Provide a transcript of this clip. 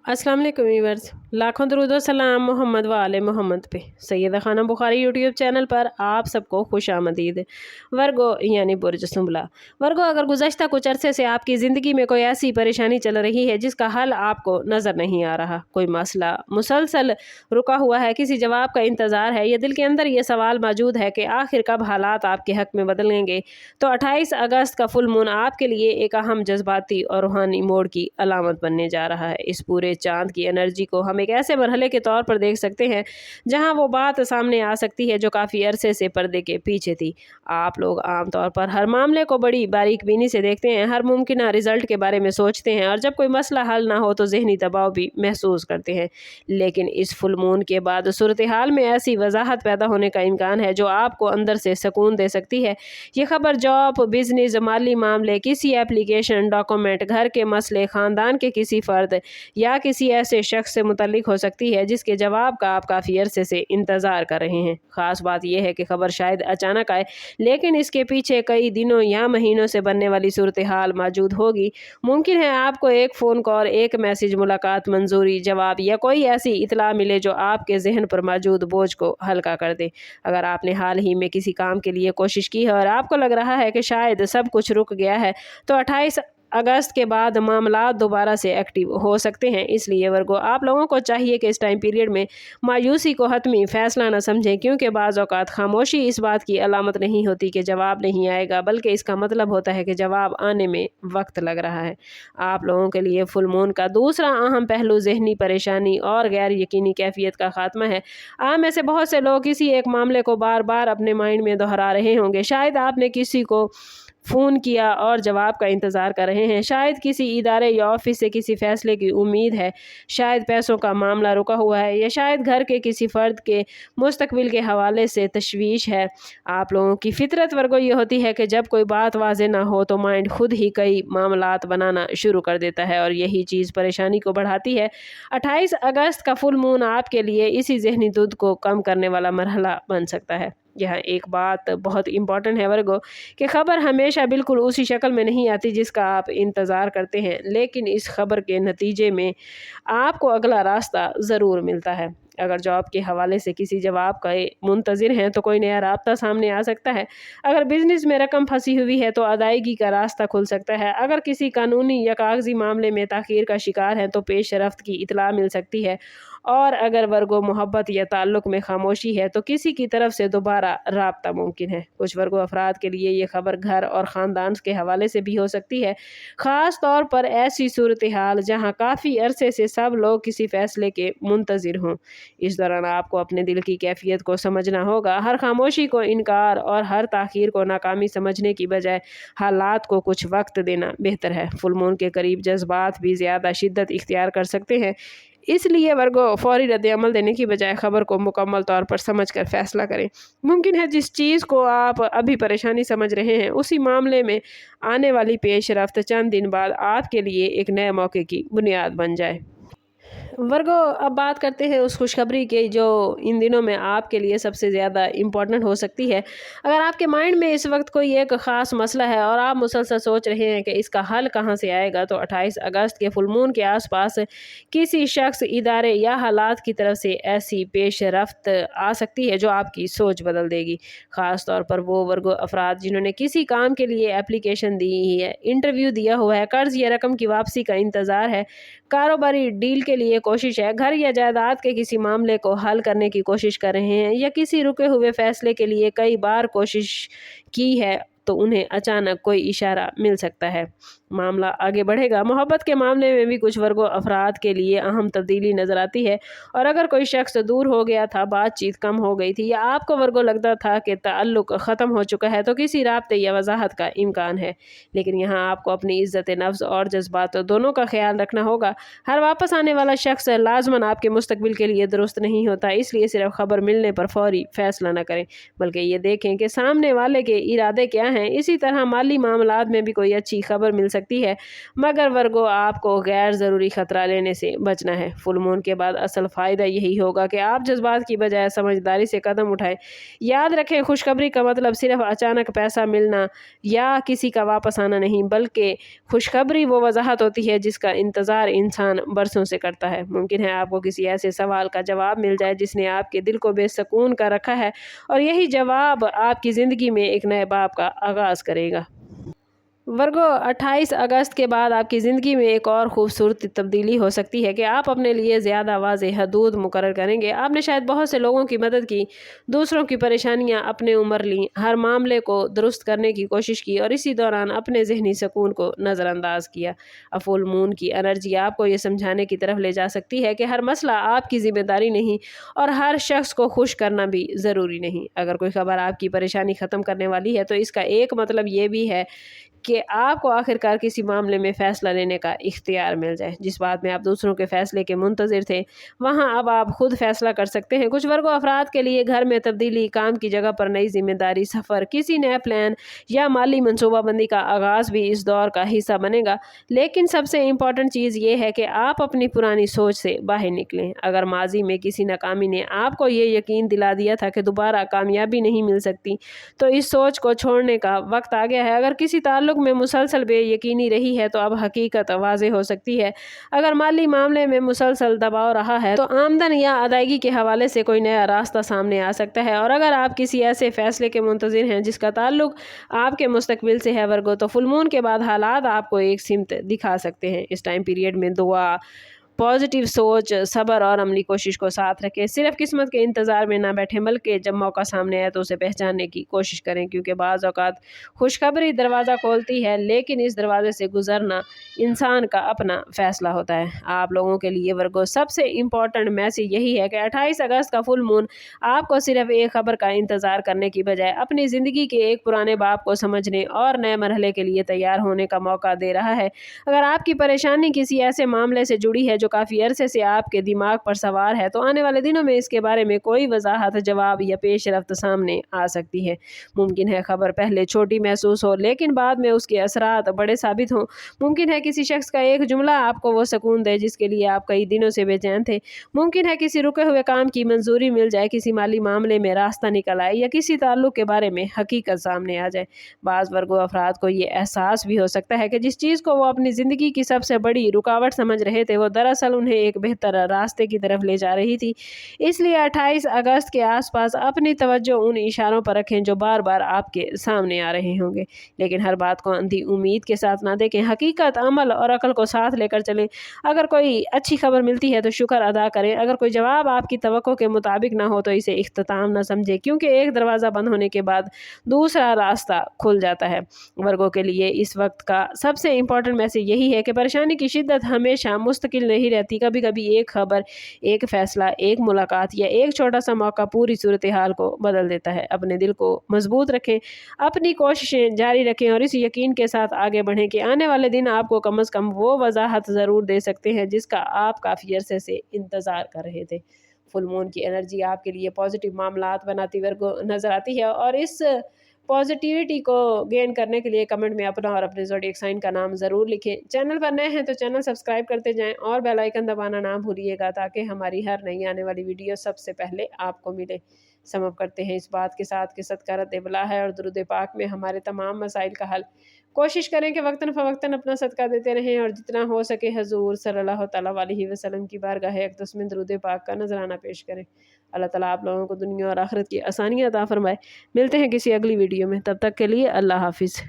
अस्सलाम वालेकुम व्यूअर्स, लाखों दरूद व सलाम मोहम्मद व आले मोहम्मद पे। सैयदा खानम बुखारी यूट्यूब चैनल पर आप सबको खुश आमदीद। वर्गो यानी बुर्ज सुंबला। वर्गो, अगर गुज़श्ता कुछ अरसे से आपकी ज़िंदगी में कोई ऐसी परेशानी चल रही है जिसका हल आपको नज़र नहीं आ रहा, कोई मसला मुसलसल रुका हुआ है, किसी जवाब का इंतज़ार है, या दिल के अंदर ये सवाल मौजूद है कि आखिर कब हालात आपके हक़ में बदलेंगे, तो 28 अगस्त का फुल मून आपके लिए एक अहम जज्बाती और रूहानी मोड़ की अलामत बनने जा रहा है। इस पूरे चांद की एनर्जी को हम एक ऐसे मरहले के तौर पर देख सकते हैं जहां वो बात सामने आ सकती है जो काफ़ी अरसे से पर्दे के पीछे थी। आप लोग आमतौर पर हर मामले को बड़ी बारीकबीनी से देखते हैं, हर मुमकिन रिजल्ट के बारे में सोचते हैं, और जब कोई मसला हल ना हो तो जहनी दबाव भी महसूस करते हैं। लेकिन इस फुल मून के बाद सूरत हाल में ऐसी वजाहत पैदा होने का इम्कान है जो आपको अंदर से सुकून दे सकती है। ये खबर जॉब, बिजनेस, माली मामले, किसी एप्लीकेशन, डॉक्यूमेंट, घर के मसले, ख़ानदान के किसी फ़र्द या किसी ऐसे शख्स से मुतल्लिक हो सकती है जिसके जवाब का आप काफ़ी अरसे से इंतज़ार कर रहे हैं। ख़ास बात यह है कि खबर शायद अचानक आए, लेकिन इसके पीछे कई दिनों या महीनों से बनने वाली सूरत हाल मौजूद होगी। मुमकिन है आपको एक फ़ोन कॉल, एक मैसेज, मुलाकात, मंजूरी, जवाब या कोई ऐसी इतला मिले जो आपके जहन पर मौजूद बोझ को हल्का कर दे। अगर आपने हाल ही में किसी काम के लिए कोशिश की है और आपको लग रहा है कि शायद सब कुछ रुक गया है, तो 28 अगस्त के बाद मामला दोबारा से एक्टिव हो सकते हैं। इसलिए वर्गो, आप लोगों को चाहिए कि इस टाइम पीरियड में मायूसी को हतमी फ़ैसला न समझें, क्योंकि बाज़ औक़ात खामोशी इस बात की अलामत नहीं होती कि जवाब नहीं आएगा, बल्कि इसका मतलब होता है कि जवाब आने में वक्त लग रहा है। आप लोगों के लिए फुल मून का दूसरा अहम पहलू जहनी परेशानी और गैर यकीनी कैफियत का खात्मा है। आप में से बहुत से लोग किसी एक मामले को बार बार अपने माइंड में दोहरा रहे होंगे। शायद आपने किसी को फ़ोन किया और जवाब का इंतज़ार कर रहे हैं, शायद किसी इदारे या ऑफिस से किसी फ़ैसले की उम्मीद है, शायद पैसों का मामला रुका हुआ है, या शायद घर के किसी फ़र्द के मुस्तकबिल के हवाले से तशवीश है। आप लोगों की फ़ितरत वर्गो ये होती है कि जब कोई बात वाज़े ना हो तो माइंड खुद ही कई मामलात बनाना शुरू कर देता है, और यही चीज़ परेशानी को बढ़ाती है। 28 अगस्त का फुल मून आपके लिए इसी जहनी दुध को कम करने वाला मरहला बन सकता है। यहाँ एक बात बहुत इम्पॉर्टेंट है वर्गो, कि खबर हमेशा बिल्कुल उसी शक्ल में नहीं आती जिसका आप इंतज़ार करते हैं, लेकिन इस खबर के नतीजे में आपको अगला रास्ता ज़रूर मिलता है। अगर जॉब के हवाले से किसी जवाब का मुंतज़िर हैं तो कोई नया रास्ता सामने आ सकता है। अगर बिज़नेस में रकम फंसी हुई है तो अदायगी का रास्ता खुल सकता है। अगर किसी कानूनी या कागज़ी मामले में ताख़ीर का शिकार हैं तो पेश रफ्त की इतला मिल सकती है। और अगर वर्गो मोहब्बत या ताल्लुक़ में खामोशी है तो किसी की तरफ से दोबारा राब्ता मुमकिन है। कुछ वर्गो अफराद के लिए ये खबर घर और ख़ानदान के हवाले से भी हो सकती है, ख़ास तौर पर ऐसी सूरत हाल जहाँ काफ़ी अरसे से सब लोग किसी फ़ैसले के मुंतज़िर हों। इस दौरान आपको अपने दिल की कैफियत को समझना होगा। हर खामोशी को इनकार और हर ताख़ीर को नाकामी समझने की बजाय हालात को कुछ वक्त देना बेहतर है। फुल मून के करीब जज्बात भी ज़्यादा शिद्दत इख्तियार कर सकते हैं, इसलिए वर्गो फ़ौरी रद्द-ए-अमल देने की बजाय ख़बर को मुकम्मल तौर पर समझ कर फ़ैसला करें। मुमकिन है जिस चीज़ को आप अभी परेशानी समझ रहे हैं, उसी मामले में आने वाली पेश रफ्त चंद दिन बाद आपके लिए एक नए मौके की बुनियाद बन जाए। वर्गो, अब बात करते हैं उस खुशखबरी की जो इन दिनों में आपके लिए सबसे ज़्यादा इम्पोर्टेंट हो सकती है। अगर आपके माइंड में इस वक्त कोई एक ख़ास मसला है और आप मुसलसल सोच रहे हैं कि इसका हल कहाँ से आएगा, तो 28 अगस्त के फुल मून के आसपास किसी शख्स, इदारे या हालात की तरफ से ऐसी पेश रफ्त आ सकती है जो आपकी सोच बदल देगी। ख़ास तौर पर वो वर्गो अफराद जिन्होंने किसी काम के लिए एप्लीकेशन दी है, इंटरव्यू दिया हुआ है, कर्ज़ या रकम की वापसी का इंतज़ार है, कारोबारी डील के लिए कोशिश है, घर या जायदाद के किसी मामले को हल करने की कोशिश कर रहे हैं, या किसी रुके हुए फैसले के लिए कई बार कोशिश की है, तो उन्हें अचानक कोई इशारा मिल सकता है, मामला आगे बढ़ेगा। मोहब्बत के मामले में भी कुछ वर्गों अफराद के लिए अहम तब्दीली नज़र आती है, और अगर कोई शख्स दूर हो गया था, बातचीत कम हो गई थी, या आपको वर्गों लगता था कि ताल्लुक़ ख़त्म हो चुका है, तो किसी राब्ते या वजाहत का इम्कान है। लेकिन यहाँ आपको अपनी इज़्ज़त नफ्स और जज्बात दोनों का ख्याल रखना होगा। हर वापस आने वाला शख्स लाज़मन आपके मुस्तकबिल के लिए दुरुस्त नहीं होता, इसलिए सिर्फ खबर मिलने पर फ़ौरी फ़ैसला न करें, बल्कि ये देखें कि सामने वाले के इरादे क्या हैं। इसी तरह माली मामलात में भी कोई अच्छी खबर मिल سکتی ہے، مگر ورگو آپ کو غیر ضروری خطرہ لینے سے بچنا ہے۔ فل مون کے بعد اصل فائدہ یہی ہوگا کہ آپ جذبات کی بجائے سمجھداری سے قدم اٹھائیں۔ یاد رکھیں، خوشخبری کا مطلب صرف اچانک پیسہ ملنا یا کسی کا واپس آنا نہیں، بلکہ خوشخبری وہ وضاحت ہوتی ہے جس کا انتظار انسان برسوں سے کرتا ہے۔ ممکن ہے آپ کو کسی ایسے سوال کا جواب مل جائے جس نے آپ کے دل کو بے سکون کر رکھا ہے، اور یہی جواب آپ کی زندگی میں ایک نئے باب کا آغاز کرے گا۔ ورگو، 28 اگست کے بعد آپ کی زندگی میں ایک اور خوبصورت تبدیلی ہو سکتی ہے کہ آپ اپنے لیے زیادہ واضح حدود مقرر کریں گے۔ آپ نے شاید بہت سے لوگوں کی مدد کی، دوسروں کی پریشانیاں اپنے عمر لیں، ہر معاملے کو درست کرنے کی کوشش کی، اور اسی دوران اپنے ذہنی سکون کو نظر انداز کیا۔ فل مون کی انرجی آپ کو یہ سمجھانے کی طرف لے جا سکتی ہے کہ ہر مسئلہ آپ کی ذمہ داری نہیں، اور ہر شخص کو خوش کرنا بھی ضروری نہیں۔ اگر کوئی خبر آپ کی پریشانی ختم کرنے والی ہے تو اس کا ایک مطلب یہ بھی ہے کہ آپ کو آخرکار کسی معاملے میں فیصلہ لینے کا اختیار مل جائے۔ جس بات میں آپ دوسروں کے فیصلے کے منتظر تھے، وہاں اب آپ خود فیصلہ کر سکتے ہیں۔ کچھ ورگو افراد کے لیے گھر میں تبدیلی، کام کی جگہ پر نئی ذمہ داری، سفر، کسی نئے پلان یا مالی منصوبہ بندی کا آغاز بھی اس دور کا حصہ بنے گا۔ لیکن سب سے امپورٹنٹ چیز یہ ہے کہ آپ اپنی پرانی سوچ سے باہر نکلیں۔ اگر ماضی میں کسی ناکامی نے آپ کو یہ یقین دلا دیا تھا کہ دوبارہ کامیابی نہیں مل سکتی، تو اس سوچ کو چھوڑنے کا وقت آ گیا ہے۔ اگر کسی تعلق میں مسلسل بے یقینی رہی ہے تو اب حقیقت واضح ہو سکتی ہے۔ اگر مالی معاملے میں مسلسل دباؤ رہا ہے تو آمدن یا ادائیگی کے حوالے سے کوئی نیا راستہ سامنے آ سکتا ہے۔ اور اگر آپ کسی ایسے فیصلے کے منتظر ہیں جس کا تعلق آپ کے مستقبل سے ہے ورگو، تو فل مون کے بعد حالات آپ کو ایک سمت دکھا سکتے ہیں۔ اس ٹائم پیریڈ میں دعا، پازیٹیو سوچ، صبر اور عملی کوشش کو ساتھ رکھیں۔ صرف قسمت کے انتظار میں نہ بیٹھیں، بلکہ جب موقع سامنے آئے تو اسے پہچاننے کی کوشش کریں، کیونکہ بعض اوقات خوشخبری دروازہ کھولتی ہے، لیکن اس دروازے سے گزرنا انسان کا اپنا فیصلہ ہوتا ہے۔ آپ لوگوں کے لیے ورگو سب سے امپورٹنٹ میسج یہی ہے کہ 28 اگست کا فل مون آپ کو صرف ایک خبر کا انتظار کرنے کی بجائے اپنی زندگی کے ایک پرانے باب کو سمجھنے اور نئے مرحلے کے لیے تیار ہونے کا موقع دے رہا ہے۔ اگر آپ کی پریشانی کسی ایسے معاملے سے جڑی ہے جو کافی عرصے سے آپ کے دماغ پر سوار ہے، تو آنے والے دنوں میں اس کے بارے میں کوئی وضاحت، جواب یا پیش رفت سامنے آ سکتی ہے۔ ممکن ہے خبر پہلے چھوٹی محسوس ہو، لیکن بعد میں اس کے اثرات بڑے ثابت ہوں۔ ممکن ہے کسی شخص کا ایک جملہ آپ کو وہ سکون دے جس کے لیے آپ کئی دنوں سے بے چین تھے۔ ممکن ہے کسی رکے ہوئے کام کی منظوری مل جائے، کسی مالی معاملے میں راستہ نکل آئے، یا کسی تعلق کے بارے میں حقیقت سامنے آ جائے۔ بعض ورگو افراد کو یہ احساس بھی ہو سکتا ہے کہ جس چیز کو وہ اپنی زندگی کی سب سے بڑی رکاوٹ سمجھ رہے تھے، وہ دراصل انہیں ایک بہتر راستے کی طرف لے جا رہی تھی۔ اس لیے 28 اگست کے آس پاس اپنی توجہ ان اشاروں پر رکھیں جو بار بار آپ کے سامنے آ رہے ہوں گے، لیکن ہر بات کو اندھی امید کے ساتھ نہ دیکھیں۔ حقیقت، عمل اور عقل کو ساتھ لے کر چلیں۔ اگر کوئی اچھی خبر ملتی ہے تو شکر ادا کریں، اگر کوئی جواب آپ کی توقع کے مطابق نہ ہو تو اسے اختتام نہ سمجھیں، کیونکہ ایک دروازہ بند ہونے کے بعد دوسرا راستہ کھل جاتا ہے۔ ورگو کے لیے اس وقت کا سب سے امپورٹنٹ میسج یہی ہے کہ پریشانی کی شدت ہمیشہ مستقل نہیں رہتی۔ کبھی کبھی ایک خبر، ایک فیصلہ، ایک ملاقات یا ایک چھوٹا سا موقع پوری صورتحال کو بدل دیتا ہے۔ اپنے دل کو مضبوط رکھیں، اپنی کوششیں جاری رکھیں، اور اس یقین کے ساتھ آگے بڑھیں کہ آنے والے دن آپ کو کم از کم وہ وضاحت ضرور دے سکتے ہیں جس کا آپ کافی عرصے سے انتظار کر رہے تھے۔ فل مون کی انرجی آپ کے لیے پازیٹیو معاملات بناتی ورگو نظر آتی ہے، اور اس پازیٹیوٹی کو گین کرنے کے لیے کمنٹ میں اپنا اور اپنے زوڈیک سائن کا نام ضرور لکھیں۔ چینل پر نئے ہیں تو چینل سبسکرائب کرتے جائیں اور بیل آئیکن دبانا نہ بھولیے گا تاکہ ہماری ہر نئی آنے والی ویڈیو سب سے پہلے آپ کو ملے۔ سم اپ کرتے ہیں اس بات کے ساتھ کہ صدقہ رد بلا ہے اور درود پاک میں ہمارے تمام مسائل کا حل۔ کوشش کریں کہ وقتاً فوقتاً اپنا صدقہ دیتے رہیں، اور جتنا ہو سکے حضور صلی اللہ تعالیٰ علیہ وسلم کی بارگاہ اقدس میں درود پاک کا نذرانہ پیش کریں۔ اللہ تعالیٰ آپ لوگوں کو دنیا اور آخرت کی آسانیاں عطا فرمائے۔ ملتے ہیں کسی اگلی ویڈیو میں، تب تک کے لیے اللہ حافظ۔